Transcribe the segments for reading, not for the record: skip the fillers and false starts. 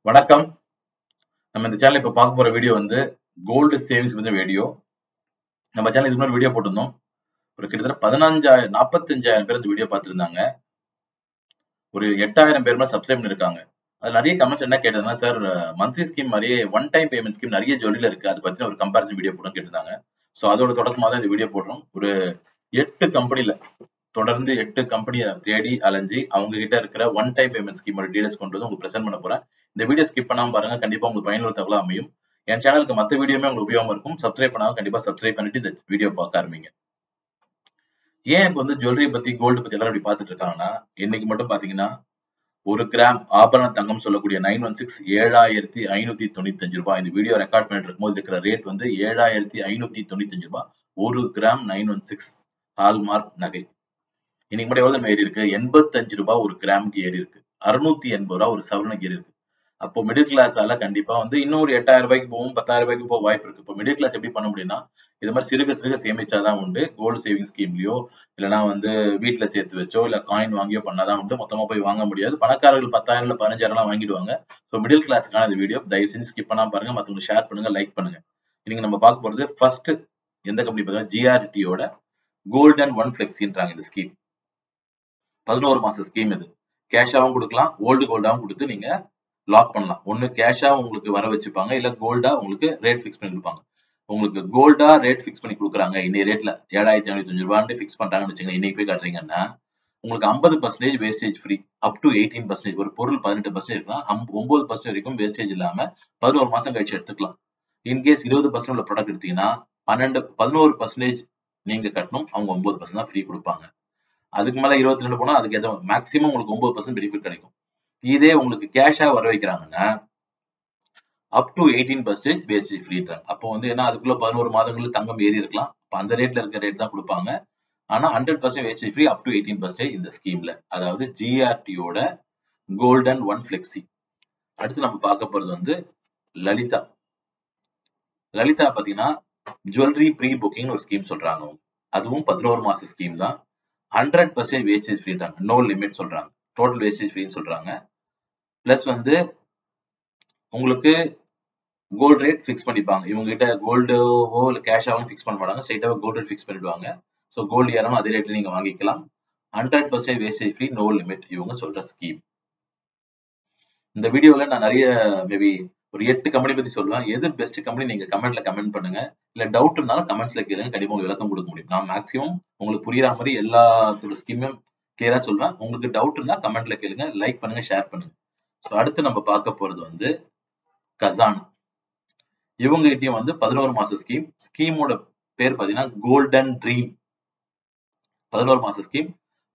வணக்கம். நம்ம இந்த சேனல் இப்ப பார்க்க போற வீடியோ வந்து கோல்டு சேவிங்ஸ் பத்தின வீடியோ. நம்ம சேனல் இதுக்கு முன்னாடி வீடியோ போட்டிருந்தோம். ஒரு கிட்டத்தட்ட 45,000 பேர் இந்த வீடியோ பார்த்திருந்தாங்க. ஒரு 8,000 பேர் மேல சப்ஸ்கிரைப் பண்ணிருக்காங்க. அது நிறைய கமெண்ட்ஸ் என்ன கேட்டதுன்னா, சார் மந்த்லி ஸ்கீம் மாதிரியே ஒன் டைம் பேமெண்ட் ஸ்கீம் நிறைய ஜுவல்ல இருக்கு. அது பத்தின ஒரு கம்பேரிசன் வீடியோ போடுன்னு கேட்டிருந்தாங்க. சோ அதோட தொடக்கமா தான் இந்த வீடியோ போடுறோம். ஒரு 8 கம்பெனில தொடர்ந்து 8 கம்பெனியை தேடி அலைஞ்சி அவங்க கிட்ட இருக்கிற ஒன் டைம் பேமெண்ட் ஸ்கீமோட டீடைல்ஸ் கொண்டு வந்து உங்களுக்கு பிரசென்ட் பண்ண போறேன். இந்த வீடியோ ஸ்கிப் பண்ணாம பாருங்க. கண்டிப்பா உங்களுக்கு பயனுள்ள தகவலா அமையும். என் சேனலுக்கு மத்த வீடியோமே உங்களுக்கு உபயோகமா இருக்கும். சப்ஸ்கிரைப் பண்ணாம கண்டிப்பா சப்ஸ்கிரைப் பண்ணிட்டு இந்த வீடியோ பார்க்க ஆரம்பிங்க. ஏன் இப்ப வந்து ஜுவல்லரி பத்தி கோல்டு பத்தி எல்லாரும் இப்படி பார்த்துட்டு இருக்காங்கன்னா, இன்னைக்கு மட்டும் பாத்தீங்கன்னா 1 கிராம் ஆபரண தங்கம் சொல்லக்கூடிய 916 7,595 ரூபாய். இந்த வீடியோ ரெக்கார்ட் பண்ணிட்டு இருக்கும்போது இருக்கிற ரேட் வந்து 7,595 ரூபாய். 1 கிராம் 916 ஹால்மார்க் நகை. இன்னைக்கு மட்டும் எவ்வளவு ஏறி இருக்கு? 85 ரூபாய் ஒரு கிராமுக்கு ஏறி இருக்கு. 680 ரூபாய் ஒரு சவரனுக்கு ஏறி இருக்கு. அப்போ மிடில் கிளாஸால கண்டிப்பா வந்து இன்னும் ஒரு 8,000 ரூபாய்க்கு போகும், 10,000 ரூபாய்க்கு போக வாய்ப்பு இருக்கு. இப்போ மிடில் கிளாஸ் எப்படி பண்ண முடியும்னா, இது மாதிரி சிறுக சிறுக சேமிச்சாதான் உண்டு. கோல்டு சேவிங் ஸ்கீம்லயோ இல்லைன்னா வந்து வீட்டுல சேர்த்து வச்சோ இல்ல காயின் வாங்கியோ பண்ணாதான் உண்டு. மொத்தமா போய் வாங்க முடியாது. பணக்காரர்கள் 10,000 இல்ல 15,000 எல்லாம் வாங்கிடுவாங்க. ஸோ மிடில் கிளாஸ்க்கான இந்த வீடியோ தயவு செஞ்சு ஸ்கிப் பண்ணாம பாருங்க. மத்தவங்களுக்கு ஷேர் பண்ணுங்க, லைக் பண்ணுங்க. இன்னைக்கு நம்ம பார்க்க போறது ஃபர்ஸ்ட் எந்த கம்பெனி பார்த்தீங்கன்னா ஜிஆர்டியோட கோல்டன் ஒன் பிளெக்ஸின்றாங்க இந்த ஸ்கீம். 11 மாச ஸ்கீம் இது. கேஷாவும் கொடுக்கலாம், ஓல்டு கோல்டாவும் கொடுத்து நீங்க லாக் பண்ணலாம். ஒண்ணு கேஷா உங்களுக்கு வர வச்சுப்பாங்க, இல்ல கோல்டா உங்களுக்கு ரேட் பிக்ஸ் பண்ணி கொடுப்பாங்க. உங்களுக்கு கோல்டா ரேட் பிக்ஸ் பண்ணி கொடுக்குறாங்க. இன்னைய ரேட்ல 7,595 ரூபாய் பிக்ஸ் பண்றாங்கன்னு வச்சுங்க. இன்னைக்கு போய் காட்டுறீங்கன்னா உங்களுக்கு 50% வேஸ்டேஜ் ஃப்ரீ. Up to 18%. ஒரு பொருள் 18% இருக்குன்னா 9% வரைக்கும் வேஸ்டேஜ் இல்லாம 11 மாசம் கழிச்சு எடுத்துக்கலாம். இன்கேஸ் 20% உள்ள ப்ராடக்ட் எடுத்தீங்கன்னா 11% நீங்க கட்டணும். அவங்க 9% தான் ஃப்ரீ கொடுப்பாங்க. அதுக்கு மேல 22 போனா அதுக்கு ஏதோ மேக்ஸிமம் உங்களுக்கு 9% பெனிஃபிட் கிடைக்கும். இதே உங்களுக்கு கேஷா வர வைக்கிறாங்கன்னா அப் டு 18% வேஸ்டேஜ் ஃப்ரீன்றாங்க. அப்போ வந்து ஏன்னா அதுக்குள்ள 11 மாதங்கள்ல தங்கம் ஏறி இருக்கலாம். அந்த ரேட்ல இருக்க ரேட் தான் கொடுப்பாங்க. ஆனா 100% வேஸ்டேஜ் ஃப்ரீ அப் டு 18% இந்த ஸ்கீம்ல. அதாவது ஜிஆர்டியோட கோல்டன் ஒன் பிளெக்ஸி. அடுத்து நம்ம பார்க்க போறது வந்து லலிதா. லலிதா பாத்தீங்கன்னா ஜுவல்லரி ப்ரீ புக்கிங் ஒரு ஸ்கீம் சொல்றாங்க. அதுவும் 11 மாச ஸ்கீம் தான். 100% வேஸ்டேஜ் ஃப்ரீன்றாங்க. நோ லிமிட் சொல்றாங்க. டோட்டல் வேஸ்டேஜ் ஃப்ரீன்னு சொல்றாங்க. பிளஸ் வந்து உங்களுக்கு கோல்டு ரேட் பிக்ஸ் பண்ணிப்பாங்க. இவங்க கிட்ட கோல்டோவோ இல்ல கேஷாவும் பிக்ஸ் பண்ண மாட்டாங்க. ஸ்ட்ரைட்டாவே கோல்டு ரேட் பிக்ஸ் பண்ணிடுவாங்க. ஸோ கோல்டு ஏறணும் அதே ரேட்ல நீங்க வாங்கிக்கலாம். 100% வேஸ்டேஜ் ஃப்ரீ, நோ லிமிட் இவங்க சொல்ற ஸ்கீம். இந்த வீடியோல நான் நிறைய மேபி ஒரு 8 கம்பெனி பத்தி சொல்லுவேன். எது பெஸ்ட் கம்பெனி நீங்க கமெண்ட்ல கமெண்ட் பண்ணுங்க. இல்ல டவுட் இருந்தாலும் கமெண்ட்ஸ்ல கேளுங்க. கண்டிப்பா உங்களுக்கு விளக்கம் கொடுக்க முடியும். நான் மேக்ஸிமம் உங்களுக்கு புரியுற மாதிரி எல்லாத்தோட ஸ்கீமும் கிளியரா சொல்லுவேன். உங்களுக்கு டவுட் இருந்தா கமெண்ட்ல கேளுங்க, லைக் பண்ணுங்க, ஷேர் பண்ணுங்க. ஸோ அடுத்து நம்ம பார்க்க போறது வந்து கசானா. இவங்க கிட்டயும் வந்து 11 மாச ஸ்கீம். ஸ்கீமோட பேர் பாத்தீங்கன்னா கோல்டன் ட்ரீம். 11 மாச ஸ்கீம்.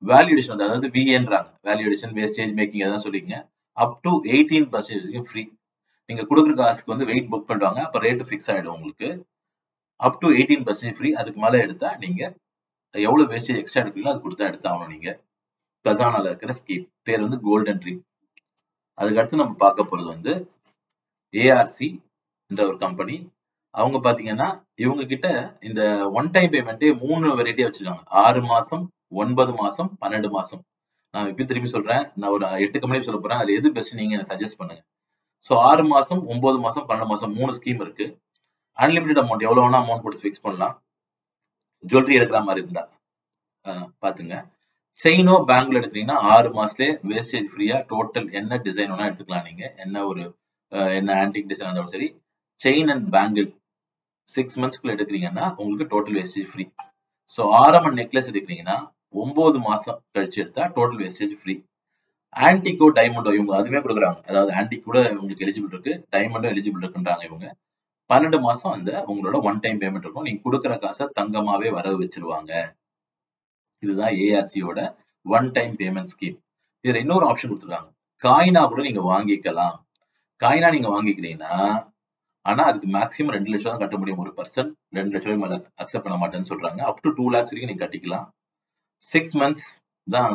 வேல்யூடேஷன் அதாவது விஏன்றாங்க. வேல்யூடேஷன், வேஸ்டேஜ், மேக்கிங் அதான் சொல்லிக்கங்க. அப் டு 18% ஃப்ரீ. நீங்க கொடுக்குற காசுக்கு வந்து வெயிட் புக் பண்ணுவாங்க. அப்ப ரேட் பிக்ஸ் ஆயிடும் உங்களுக்கு. அப் டு 18% ஃப்ரீ. அதுக்கு மேல எடுத்தா நீங்க எவ்வளவு வேஸ்டேஜ் எக்ஸ்ட்ரா எடுக்கிறீங்களோ அது கொடுத்தா எடுத்தாகணும் நீங்க. கசானால இருக்கிற ஸ்கீம் பேர் வந்து கோல்டன் ட்ரீம். அதுக்கு அடுத்து நம்ம பார்க்க போறது வந்து ஏஆர்சி என்ற ஒரு கம்பெனி. அவங்க பாத்தீங்கன்னா இவங்க கிட்ட இந்த ஒன் டைம் பேமெண்ட்டே 3 வெரைட்டியா வச்சிருக்காங்க. 6 மாசம், 9 மாசம், 12 மாசம். நான் இப்ப திருப்பி சொல்றேன். நான் ஒரு 8 கம்பெனி சொல்ல போறேன். அது எது பெஸ்ட் நீங்க எனக்கு சஜஸ்ட் பண்ணுங்க. சோ 6 மாசம், 9 மாசம், 12 மாசம் 3 ஸ்கீம் இருக்கு. அன்லிமிட்டட் அமௌண்ட் எவ்வளவு வேணா அமௌண்ட் கொடுத்து ஃபிக்ஸ் பண்ணலாம். ஜுவல்லரி எடுக்கிற மாதிரி இருந்தா பாத்துங்க. செயினோ பேங்க்ல எடுத்தீங்கன்னா 6 மாசத்துலயே வேஸ்டேஜ் ஃப்ரீயா டோட்டல் என்ன டிசைன் வேணா எடுத்துக்கலாம். நீங்க என்ன ஒரு என்ன ஆன்டிக் டிசைன் இருந்தாலும் சரி. செயின் அண்ட் பேங்கிள் 6 மந்த்ஸ்க்குள்ள எடுக்கிறீங்கன்னா உங்களுக்கு டோட்டல் வேஸ்டேஜ் ஃப்ரீ. ஸோ ஆரம்ப நெக்லஸ் எடுக்கிறீங்கன்னா 9 மாசம் கழிச்சு எடுத்தா டோட்டல் வேஸ்டேஜ் ஃப்ரீ. ஆன்டிகோ டைமண்டோ இவங்க அதுவே கொடுக்குறாங்க. அதாவது ஆன்டிக் கூட உங்களுக்கு எலிஜிபிள் இருக்கு, டைமண்டும் எலிஜிபிள் இருக்குன்றாங்க இவங்க. 12 மாசம் அந்த உங்களோட ஒன் டைம் பேமெண்ட் இருக்கும். நீங்க கொடுக்குற காசை தங்கமாவே வர வச்சிருவாங்க. இதுதான் ஏஆர்சியோட ஒன் டைம் பேமெண்ட் ஸ்கீம். இதுல இன்னொரு ஆப்ஷன் கொடுத்துருக்காங்க. காயினா கூட நீங்க வாங்கிக்கலாம். காயினா நீங்க வாங்கிக்கிறீங்கன்னா ஆனா அதுக்கு மேக்ஸிமம் 2 லட்சம் தான் கட்ட முடியும். ஒரு பர்சன் 2 லட்சம் ரூபாய் மேல அக்செப்ட் பண்ண மாட்டேன்னு சொல்றாங்க. அப் டு 2 lakhs வரைக்கும் நீங்க கட்டிக்கலாம். 6 மந்த்ஸ் தான்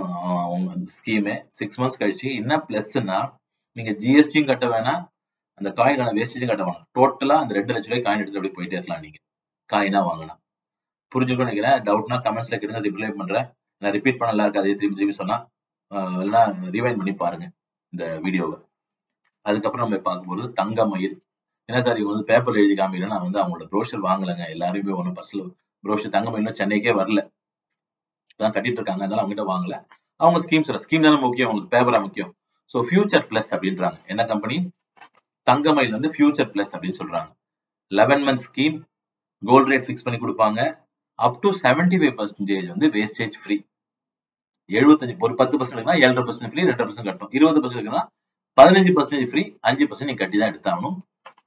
உங்க ஸ்கீமே. 6 மந்த்ஸ் கழிச்சு என்ன பிளஸ்னா நீங்க ஜிஎஸ்டியும் கட்ட வேணாம், அந்த காயினான வேஸ்டேஜும் கட்ட வேணாம். டோட்டலா அந்த 2 லட்சம் ரூபாய் காயின் எடுத்து அப்படியே போயிட்டே இருக்கலாம் நீங்க காயினா வாங்கினா. புரிஞ்சுக்கணும் நினைக்கிறேன். டவுட்னா கமெண்ட்ஸ்ல கேட்டுங்க, ரிப்ளை பண்றேன். நான் ரிப்பீட் பண்ணல இருக்கு அதே திருப்பி திருப்பி சொன்னா இல்லைன்னா ரிவைண்ட் பண்ணி பாருங்க இந்த வீடியோவை. அதுக்கப்புறம் நம்ம பார்க்கும்போது தங்கமயில். என்ன சார் இவங்க வந்து பேப்பர்ல எழுதி காமிக்கிறேன், நான் வந்து அவங்களோட ப்ரோஷர் வாங்கலைங்க, எல்லாரும் போய் ஒன்றும் பர்சனல் ப்ரோஷர். தங்கமயிலும் சென்னைக்கே வரல, தான் கட்டிட்டு இருக்காங்க, அதனால அவங்ககிட்ட வாங்கல. அவங்க ஸ்கீம் தானே முக்கியம், உங்களுக்கு பேப்பரா முக்கியம். ஸோ ஃபியூச்சர் பிளஸ் அப்படின்றாங்க. என்ன கம்பெனி? தங்கமயில் வந்து ஃபியூச்சர் பிளஸ் அப்படின்னு சொல்றாங்க. 11 month scheme, gold rate fix பண்ணி கொடுப்பாங்க. அப் டு 75% வந்து வேஸ்டேஜ் ஃப்ரீ. 75 ஒரு 10% இருக்குன்னா 7.5% ஃப்ரீ, 2.5% கட்டணும். 20% இருக்குன்னா 15% ஃப்ரீ, 5% நீங்க கட்டி தான் எடுத்தாகணும்.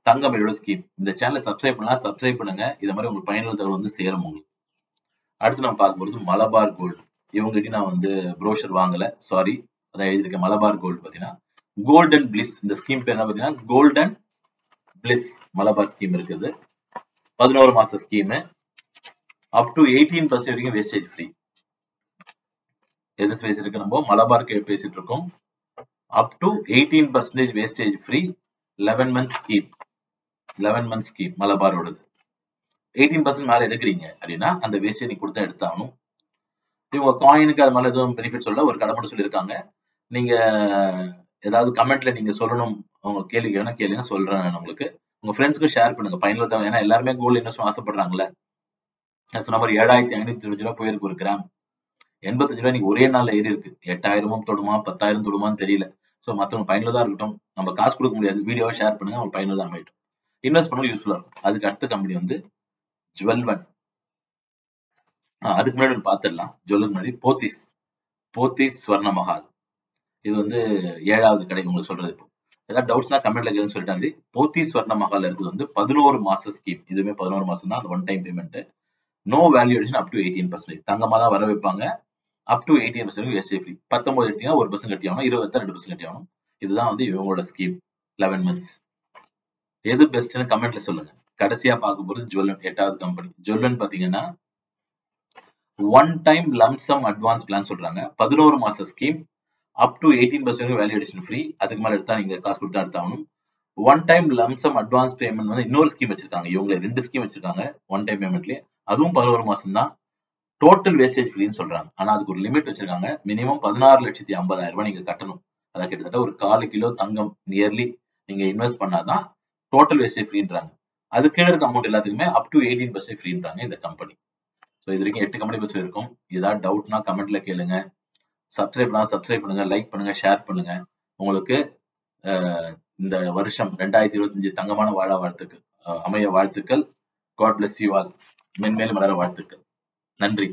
தங்கமயிலோட ஸ்கீம். இந்த சேனலை சப்ஸ்கிரைப் பண்ணலாம், சப்ஸ்கிரைப் பண்ணுங்க. இது மாதிரி உங்களுக்கு பயனுள்ள தகவல் வந்து சேரும் உங்களுக்கு. அடுத்து நம்ம பார்க்கும்போது மலபார் கோல்டு. இவங்ககிட்ட நான் வந்து ப்ரோஷர் வாங்கல, சாரி, அதான் எழுதியிருக்கேன். மலபார் கோல்டு பார்த்தீங்கன்னா கோல்டன் பிளிஸ். இந்த ஸ்கீம் பேர் என்ன பார்த்தீங்கன்னா கோல்டன் பிளிஸ் மலபார் ஸ்கீம் இருக்குது. 11 மாச ஸ்கீம், அப் டு 18% வரைக்கும் வேஸ்டேஜ் ஃப்ரீ. எது பேசிட்டு நம்ம மலபார் பேசிட்டு இருக்கோம். Up to 18% wastage free, 11 month scheme. 11 month scheme மலபாரோடது. 18% மேல எடுக்கிறீங்க அப்படின்னா அந்த வேஸ்டேஜ் நீ கொடுத்தா எடுத்தாகணும். இவங்க காயினுக்கு அது மாதிரி எதுவும் பெனிஃபிட் சொல்ல, ஒரு கடை மட்டும் சொல்லியிருக்காங்க. நீங்க ஏதாவது கமெண்ட்ல நீங்க சொல்லணும், அவங்க கேள்வி கேட்கணும், கேளுங்க, சொல்றேன் நான் உங்களுக்கு. உங்க ஃப்ரெண்ட்ஸ்க்கு ஷேர் பண்ணுங்க, பயனுள்ள தகவல். ஏன்னா எல்லாருமே கோல்டு இன்வெஸ்ட் ஆசைப்படுறாங்கல்ல. நான் சொன்ன மாதிரி 7525 ரூபாய் போயிருக்கு ஒரு கிராம். 85 ரூபாய் இன்னைக்கு ஒரே நாள்ல ஏறி இருக்கு. 8000 தொடுமா 10,000 தொடுமான்னு தெரியல. ஸோ மற்றவங்க பயனுள்ளதா இருக்கட்டும். நம்ம காசு கொடுக்க முடியாது, வீடியோவை ஷேர் பண்ணுங்க, அவங்க பயனுள்ளதா அமையட்டும். இன்வெஸ்ட் பண்ண யூஸ்ஃபுல்லா இருக்கும். அதுக்கு அடுத்த கம்பெனி வந்து ஜுவல்வன். அதுக்கு முன்னாடி பார்த்துடலாம். ஜுவல்லர் முன்னாடி போத்தீஸ் ஸ்வர்ண மஹால். இது வந்து 7வது கடை உங்களுக்கு சொல்றது. இப்போ ஏதாவது டவுட்ஸ்னா கமெண்ட்ல கேளுன்னு சொல்லிட்டாங்க. போத்தீஸ் ஸ்வர்ண மஹால் இருக்குது வந்து 11 மாச ஸ்கீம். இதுவுமே 11 மாசம் தான், அந்த one time payment. No value addition up to 18%. தங்கமா தான் வர வைப்பாங்க. அப் டு 18% வேஸ்டேஜ் ஃப்ரீ. 19 எடுத்தீங்கன்னா 1% கட்டி ஆகணும், 20 எடுத்தா 2% கட்டி ஆகணும். இதுதான் வந்து இவங்களோட ஸ்கீம். 11 months. எது பெஸ்ட்னு கமெண்ட்ல சொல்லுங்க. கடைசியா பார்க்க போறது ஜுவல்லன், 8வது கம்பெனி. ஜுவல்லன் பாத்தீங்கன்னா one time lump sum advance plan சொல்றாங்க. 11 மாச scheme, up to 18% value addition free. அதுக்கு மேல எடுத்தா நீங்க காசு கொடுத்தா எடுத்தாகணும். One time lump sum advance payment வந்து இன்னொரு ஸ்கீம் வச்சிருக்காங்க. இவங்க 2 ஸ்கீம் வச்சிருக்காங்க ஒன் டைம் பேமெண்ட்லயே. அதுவும் 11 மாசம் தான். டோட்டல் வேஸ்டேஜ் ஃப்ரீன்னு சொல்றாங்க. ஆனா அதுக்கு ஒரு லிமிட் வச்சிருக்காங்க. மினிமம் 16,50,000 ரூபாய் நீங்க கட்டணும். அதான் கிட்டத்தட்ட ஒரு 1/4 கிலோ தங்கம் நியர்லி நீங்க இன்வெஸ்ட் பண்ணாதான் டோட்டல் வேஸ்டேஜ் ஃப்ரீன்றாங்க. அது கீழே இருக்க அமௌண்ட் எல்லாத்துக்குமே அப் டு 18% ஃப்ரீன்றாங்க இந்த கம்பெனி. ஸோ இது வரைக்கும் 8 கம்பெனி பற்றி இருக்கும். ஏதாவது டவுட்னா கமெண்ட்ல கேளுங்க. சப்ஸ்கிரைப் பண்ணுங்க, லைக் பண்ணுங்க, ஷேர் பண்ணுங்க. உங்களுக்கு இந்த வருஷம் 2025 தங்கமான வாழ வாழ்த்துக்கள் அமைய வாழ்த்துக்கள். God bless you all. மென்மேலும் வளர வாழ்த்துக்கள். நன்றி.